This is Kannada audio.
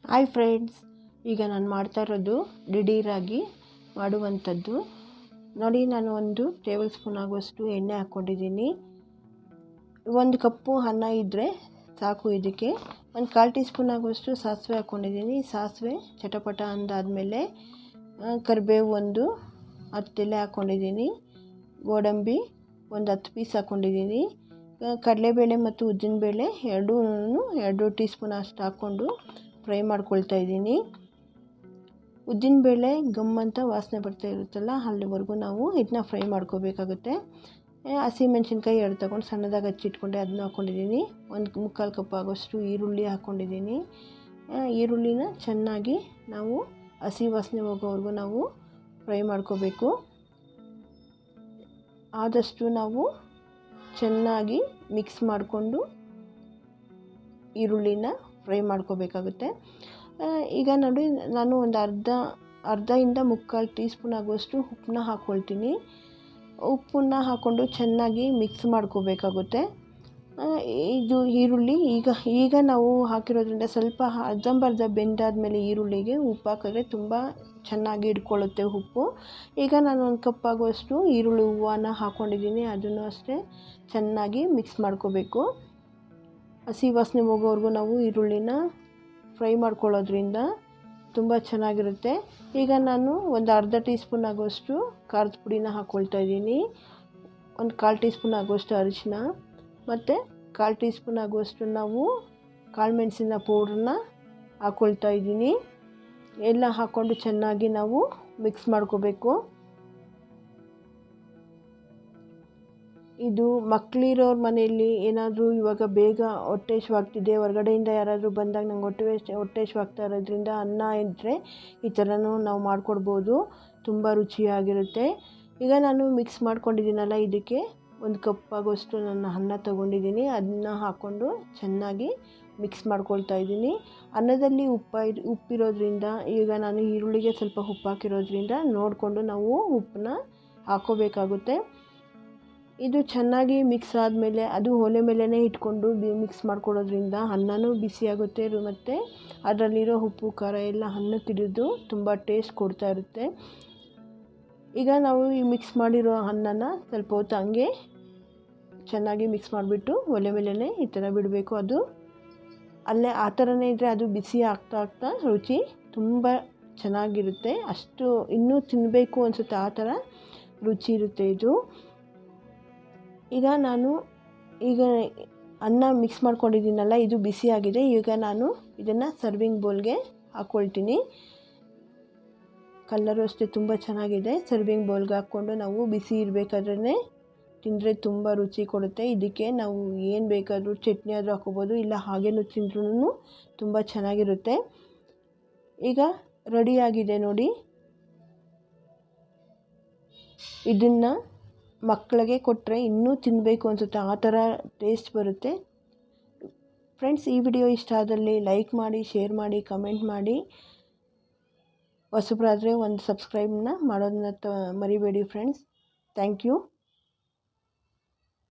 ಹಾಯ್ ಫ್ರೆಂಡ್ಸ್, ಈಗ ನಾನು ಮಾಡ್ತಾ ಇರೋದು ದಿಢೀರಾಗಿ ಮಾಡುವಂಥದ್ದು. ನೋಡಿ, ನಾನು 1 ಟೇಬಲ್ ಸ್ಪೂನ್ ಆಗುವಷ್ಟು ಎಣ್ಣೆ ಹಾಕ್ಕೊಂಡಿದ್ದೀನಿ. 1 ಕಪ್ಪು ಅನ್ನ ಇದ್ದರೆ ಸಾಕು. ಇದಕ್ಕೆ 1/4 ಟೀ ಸ್ಪೂನ್ ಆಗುವಷ್ಟು ಸಾಸಿವೆ ಹಾಕ್ಕೊಂಡಿದ್ದೀನಿ. ಸಾಸಿವೆ ಚಟಪಟ ಅಂದಾದಮೇಲೆ ಕರಿಬೇವು 10 ಎಲೆ ಹಾಕ್ಕೊಂಡಿದ್ದೀನಿ. ಗೋಡಂಬಿ 10 ಪೀಸ್ ಹಾಕ್ಕೊಂಡಿದ್ದೀನಿ. ಕಡಲೆಬೇಳೆ ಮತ್ತು ಉದ್ದಿನಬೇಳೆ 2 ಟೀ ಸ್ಪೂನ್ ಅಷ್ಟು ಹಾಕ್ಕೊಂಡು ಫ್ರೈ ಮಾಡ್ಕೊಳ್ತಾ ಇದ್ದೀನಿ. ಉದ್ದಿನಬೇಳೆ ಗಮ್ಮಂತ ವಾಸನೆ ಬರ್ತಾ ಇರುತ್ತಲ್ಲ, ಅಲ್ಲಿವರೆಗೂ ನಾವು ಇದನ್ನ ಫ್ರೈ ಮಾಡ್ಕೋಬೇಕಾಗುತ್ತೆ. ಹಸಿಮೆಣ್ಸಿನ್ಕಾಯಿ 2 ತಗೊಂಡು ಸಣ್ಣದಾಗಿ ಹಚ್ಚಿಟ್ಕೊಂಡೆ, ಅದನ್ನ ಹಾಕ್ಕೊಂಡಿದ್ದೀನಿ. 1/4 ಕಪ್ ಆಗೋಷ್ಟು ಈರುಳ್ಳಿ ಹಾಕ್ಕೊಂಡಿದ್ದೀನಿ. ಈರುಳ್ಳಿನ ಚೆನ್ನಾಗಿ ನಾವು ಹಸಿ ವಾಸನೆ ಹೋಗೋವರೆಗೂ ನಾವು ಫ್ರೈ ಮಾಡ್ಕೋಬೇಕು. ಆದಷ್ಟು ನಾವು ಚೆನ್ನಾಗಿ ಮಿಕ್ಸ್ ಮಾಡಿಕೊಂಡು ಈರುಳ್ಳಿನ ಫ್ರೈ ಮಾಡ್ಕೋಬೇಕಾಗುತ್ತೆ. ಈಗ ನೋಡಿ, ನಾನು ಒಂದು ಅರ್ಧದಿಂದ 3/4 ಟೀ ಸ್ಪೂನ್ ಆಗುವಷ್ಟು ಉಪ್ಪನ್ನ ಹಾಕ್ಕೊಳ್ತೀನಿ. ಉಪ್ಪನ್ನ ಹಾಕ್ಕೊಂಡು ಚೆನ್ನಾಗಿ ಮಿಕ್ಸ್ ಮಾಡ್ಕೋಬೇಕಾಗುತ್ತೆ. ಇದು ಈರುಳ್ಳಿ ಈಗ ನಾವು ಹಾಕಿರೋದ್ರಿಂದ ಸ್ವಲ್ಪ ಅರ್ಧಂಬರ್ಧ ಬೆಂದಾದಮೇಲೆ ಈರುಳ್ಳಿಗೆ ಉಪ್ಪು ಹಾಕಿದ್ರೆ ತುಂಬ ಚೆನ್ನಾಗಿ ಹಿಡ್ಕೊಳ್ಳುತ್ತೆ ಉಪ್ಪು. ಈಗ ನಾನು 1 ಕಪ್ ಆಗುವಷ್ಟು ಈರುಳ್ಳಿ ಹೂವನ್ನ ಹಾಕ್ಕೊಂಡಿದ್ದೀನಿ. ಅದನ್ನು ಅಷ್ಟೇ ಚೆನ್ನಾಗಿ ಮಿಕ್ಸ್ ಮಾಡ್ಕೋಬೇಕು. ಹಸಿ ವಾಸನೆ ಹೋಗೋವರೆಗೂ ನಾವು ಈರುಳ್ಳಿನ ಫ್ರೈ ಮಾಡ್ಕೊಳ್ಳೋದ್ರಿಂದ ತುಂಬ ಚೆನ್ನಾಗಿರುತ್ತೆ. ಈಗ ನಾನು ಒಂದು ಅರ್ಧ ಟೀ ಸ್ಪೂನ್ ಆಗುವಷ್ಟು ಖಾರದ ಪುಡಿನ ಹಾಕ್ಕೊಳ್ತಾ ಇದ್ದೀನಿ. 1/4 ಟೀ ಸ್ಪೂನ್ ಆಗುವಷ್ಟು ಅರಿಶಿನ ಮತ್ತು 1/4 ಟೀ ಸ್ಪೂನ್ ಆಗುವಷ್ಟು ನಾವು ಕಾಳುಮೆಣಸಿನ ಪೌಡ್ರನ್ನ ಹಾಕ್ಕೊಳ್ತಾ ಇದ್ದೀನಿ. ಎಲ್ಲ ಹಾಕ್ಕೊಂಡು ಚೆನ್ನಾಗಿ ನಾವು ಮಿಕ್ಸ್ ಮಾಡ್ಕೋಬೇಕು. ಇದು ಮಕ್ಕಳಿರೋರ ಮನೆಯಲ್ಲಿ ಏನಾದರೂ ಇವಾಗ ಬೇಗ ಹೊಟ್ಟೆ ಹಸಿವಾಗ್ತಿದೆ, ಹೊರಗಡೆಯಿಂದ ಯಾರಾದರೂ ಬಂದಾಗ ನಂಗೆ ಹೊಟ್ಟೆ ಹಸಿವಾಗ್ತಾ ಇರೋದ್ರಿಂದ ಅನ್ನ ಇದ್ದರೆ ಈ ಥರನೂ ನಾವು ಮಾಡಿಕೊಡ್ಬೋದು. ತುಂಬ ರುಚಿಯಾಗಿರುತ್ತೆ. ಈಗ ನಾನು ಮಿಕ್ಸ್ ಮಾಡ್ಕೊಂಡಿದ್ದೀನಲ್ಲ, ಇದಕ್ಕೆ 1 ಕಪ್ ಆಗೋಷ್ಟು ನಾನು ಅನ್ನ ತೊಗೊಂಡಿದ್ದೀನಿ. ಅದನ್ನ ಹಾಕ್ಕೊಂಡು ಚೆನ್ನಾಗಿ ಮಿಕ್ಸ್ ಮಾಡ್ಕೊಳ್ತಾ ಇದ್ದೀನಿ. ಅನ್ನದಲ್ಲಿ ಉಪ್ಪಿರೋದ್ರಿಂದ, ಈಗ ನಾನು ಈರುಳ್ಳಿಗೆ ಸ್ವಲ್ಪ ಉಪ್ಪು ಹಾಕಿರೋದ್ರಿಂದ ನೋಡಿಕೊಂಡು ನಾವು ಉಪ್ಪನ್ನ ಹಾಕ್ಕೋಬೇಕಾಗುತ್ತೆ. ಇದು ಚೆನ್ನಾಗಿ ಮಿಕ್ಸ್ ಆದಮೇಲೆ ಅದು ಒಲೆ ಮೇಲೇ ಇಟ್ಕೊಂಡು ಮಿಕ್ಸ್ ಮಾಡ್ಕೊಳ್ಳೋದ್ರಿಂದ ಅನ್ನನೂ ಬಿಸಿಯಾಗುತ್ತೆ ಮತ್ತು ಅದರಲ್ಲಿರೋ ಉಪ್ಪು ಖಾರ ಎಲ್ಲ ಅನ್ನಕ್ಕೆ ಹಿಡಿದು ತುಂಬ ಟೇಸ್ಟ್ ಕೊಡ್ತಾ ಇರುತ್ತೆ. ಈಗ ನಾವು ಈ ಮಿಕ್ಸ್ ಮಾಡಿರೋ ಅನ್ನನ ಸ್ವಲ್ಪ ಹೊತ್ತು ಹಂಗೆ ಚೆನ್ನಾಗಿ ಮಿಕ್ಸ್ ಮಾಡಿಬಿಟ್ಟು ಒಲೆ ಮೇಲೇ ಈ ಥರ ಬಿಡಬೇಕು. ಅದು ಅಲ್ಲೇ ಆ ಥರನೇ ಇದ್ದರೆ ಅದು ಬಿಸಿ ಆಗ್ತಾ ರುಚಿ ತುಂಬ ಚೆನ್ನಾಗಿರುತ್ತೆ. ಅಷ್ಟು ಇನ್ನೂ ತಿನ್ನಬೇಕು ಅನಿಸುತ್ತೆ, ಆ ಥರ ರುಚಿ ಇರುತ್ತೆ ಇದು. ಈಗ ಅನ್ನ ಮಿಕ್ಸ್ ಮಾಡ್ಕೊಂಡಿದ್ದೀನಲ್ಲ, ಇದು ಬಿಸಿಯಾಗಿದೆ. ಈಗ ನಾನು ಇದನ್ನು ಸರ್ವಿಂಗ್ ಬೌಲ್ಗೆ ಹಾಕ್ಕೊಳ್ತೀನಿ. ಕಲ್ಲರು ಅಷ್ಟೇ ತುಂಬ ಚೆನ್ನಾಗಿದೆ. ಸರ್ವಿಂಗ್ ಬೌಲ್ಗೆ ಹಾಕ್ಕೊಂಡು ನಾವು ಬಿಸಿ ಇರಬೇಕಾದ್ರೇ ತಿಂದರೆ ತುಂಬ ರುಚಿ ಕೊಡುತ್ತೆ. ಇದಕ್ಕೆ ನಾವು ಏನು ಬೇಕಾದರೂ ಚಟ್ನಿ ಆದರೂ ಹಾಕ್ಕೋಬೋದು, ಇಲ್ಲ ಹಾಗೇನೂ ತಿಂದ್ರೂ ತುಂಬ ಚೆನ್ನಾಗಿರುತ್ತೆ. ಈಗ ರೆಡಿಯಾಗಿದೆ ನೋಡಿ. ಇದನ್ನು ಮಕ್ಕಳಿಗೆ ಕೊಟ್ಟರೆ ಇನ್ನೂ ತಿನ್ನಬೇಕು ಅನಿಸುತ್ತೆ, ಆ ಥರ ಟೇಸ್ಟ್ ಬರುತ್ತೆ. ಫ್ರೆಂಡ್ಸ್, ಈ ವಿಡಿಯೋ ಇಷ್ಟ ಆದಲ್ಲಿ ಲೈಕ್ ಮಾಡಿ, ಶೇರ್ ಮಾಡಿ, ಕಮೆಂಟ್ ಮಾಡಿ. ಹೊಸಬರಾದರೆ ಒಂದು ಸಬ್ಸ್ಕ್ರೈಬ್ನ ಮಾಡೋದನ್ನ ಮರಿಬೇಡಿ ಫ್ರೆಂಡ್ಸ್. Thank you.